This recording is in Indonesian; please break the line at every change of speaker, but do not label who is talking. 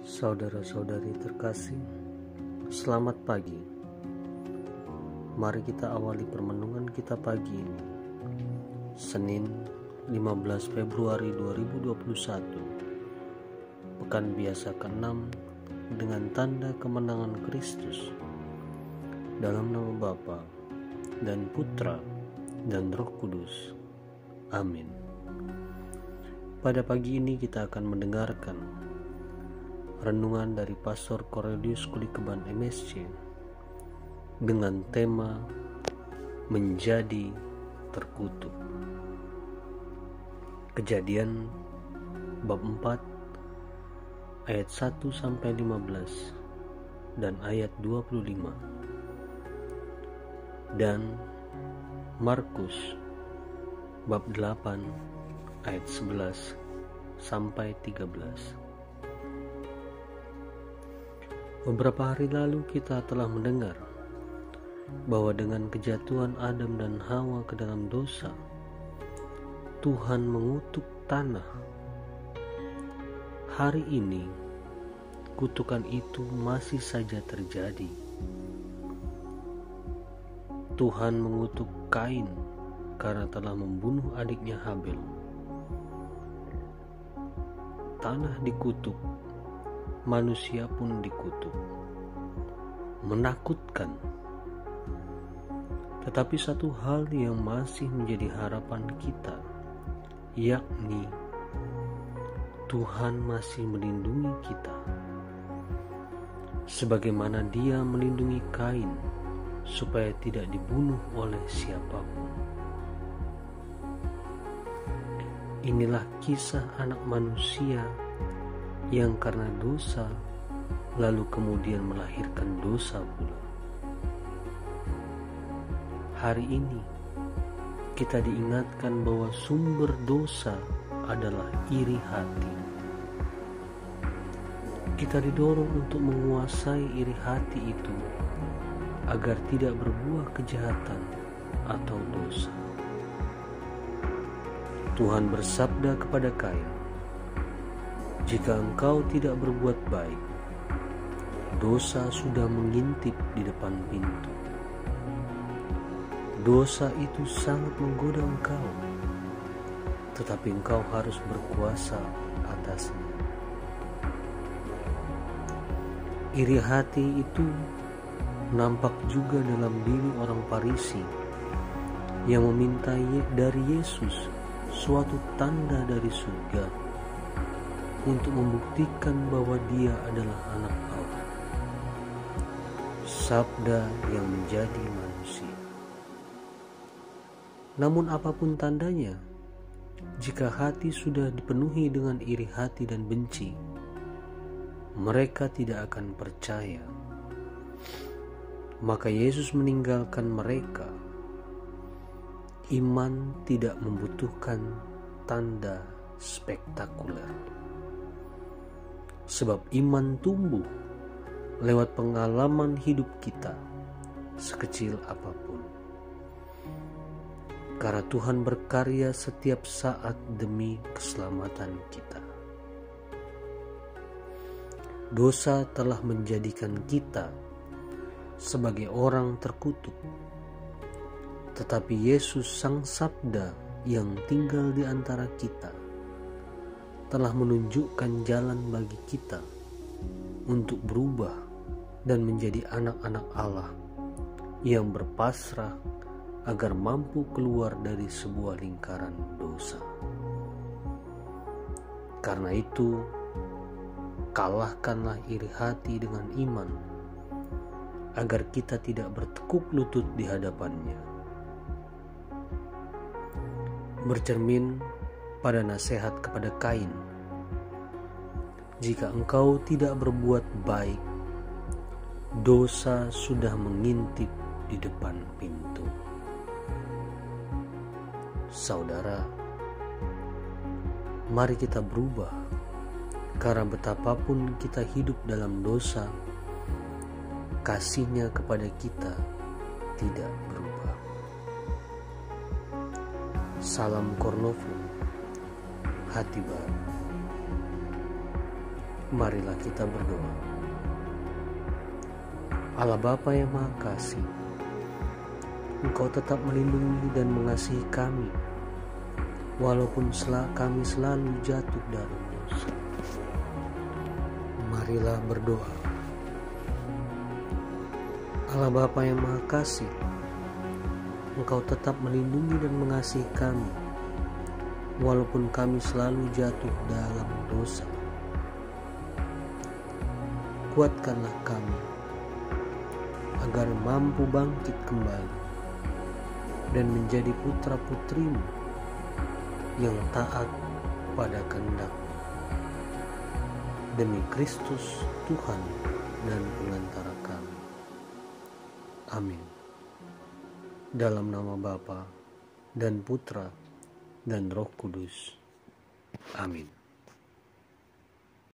Saudara-saudari terkasih, selamat pagi. Mari kita awali permenungan kita pagi ini, Senin 15 Februari 2021, Pekan Biasa ke-6, dengan tanda kemenangan Kristus. Dalam nama Bapa dan Putra dan Roh Kudus. Amin. Pada pagi ini kita akan mendengarkan renungan dari Pastor Cornelius Kulikeban MSC dengan tema menjadi terkutuk. Kejadian bab 4 ayat 1 sampai 15 dan ayat 25, dan Markus bab 8 ayat 11 sampai 13. Beberapa hari lalu kita telah mendengar bahwa dengan kejatuhan Adam dan Hawa ke dalam dosa, Tuhan mengutuk tanah. Hari ini, kutukan itu masih saja terjadi. Tuhan mengutuk Kain karena telah membunuh adiknya Habel. Tanah dikutuk, manusia pun dikutuk. Menakutkan. Tetapi satu hal yang masih menjadi harapan kita, yakni Tuhan masih melindungi kita, sebagaimana Dia melindungi Kain supaya tidak dibunuh oleh siapapun. Inilah kisah anak manusia yang karena dosa lalu kemudian melahirkan dosa pula. Hari ini kita diingatkan bahwa sumber dosa adalah iri hati. Kita didorong untuk menguasai iri hati itu agar tidak berbuah kejahatan atau dosa. Tuhan bersabda kepada Kain, "Jika engkau tidak berbuat baik, dosa sudah mengintip di depan pintu. Dosa itu sangat menggoda engkau, tetapi engkau harus berkuasa atasnya." Iri hati itu nampak juga dalam diri orang Farisi yang meminta dari Yesus suatu tanda dari surga untuk membuktikan bahwa Dia adalah anak Allah, sabda yang menjadi manusia. Namun apapun tandanya, jika hati sudah dipenuhi dengan iri hati dan benci, mereka tidak akan percaya. Maka Yesus meninggalkan mereka. Iman tidak membutuhkan tanda spektakuler, sebab iman tumbuh lewat pengalaman hidup kita, sekecil apapun. Karena Tuhan berkarya setiap saat demi keselamatan kita. Dosa telah menjadikan kita sebagai orang terkutuk, tetapi Yesus Sang Sabda yang tinggal di antara kita telah menunjukkan jalan bagi kita untuk berubah dan menjadi anak-anak Allah yang berpasrah agar mampu keluar dari sebuah lingkaran dosa. Karena itu, kalahkanlah iri hati dengan iman, agar kita tidak bertekuk lutut di hadapannya. Bercermin pada nasihat kepada Kain, "Jika engkau tidak berbuat baik, dosa sudah mengintip di depan pintu." Saudara, mari kita berubah, karena betapapun kita hidup dalam dosa, kasih-Nya kepada kita tidak berubah. Salam Kornofu, hati baru. Marilah kita berdoa. Allah Bapa yang Maha Kasih, Engkau tetap melindungi dan mengasihi kami, walaupun kami selalu jatuh dalam dosa. Marilah berdoa. Allah Bapa yang Maha Kasih, Engkau tetap melindungi dan mengasihi kami, walaupun kami selalu jatuh dalam dosa. Kuatkanlah kami agar mampu bangkit kembali dan menjadi putra-putrimu yang taat pada kehendak-Mu. Demi Kristus Tuhan dan pengantara kami. Amin. Dalam nama Bapa dan Putra dan Roh Kudus. Amin.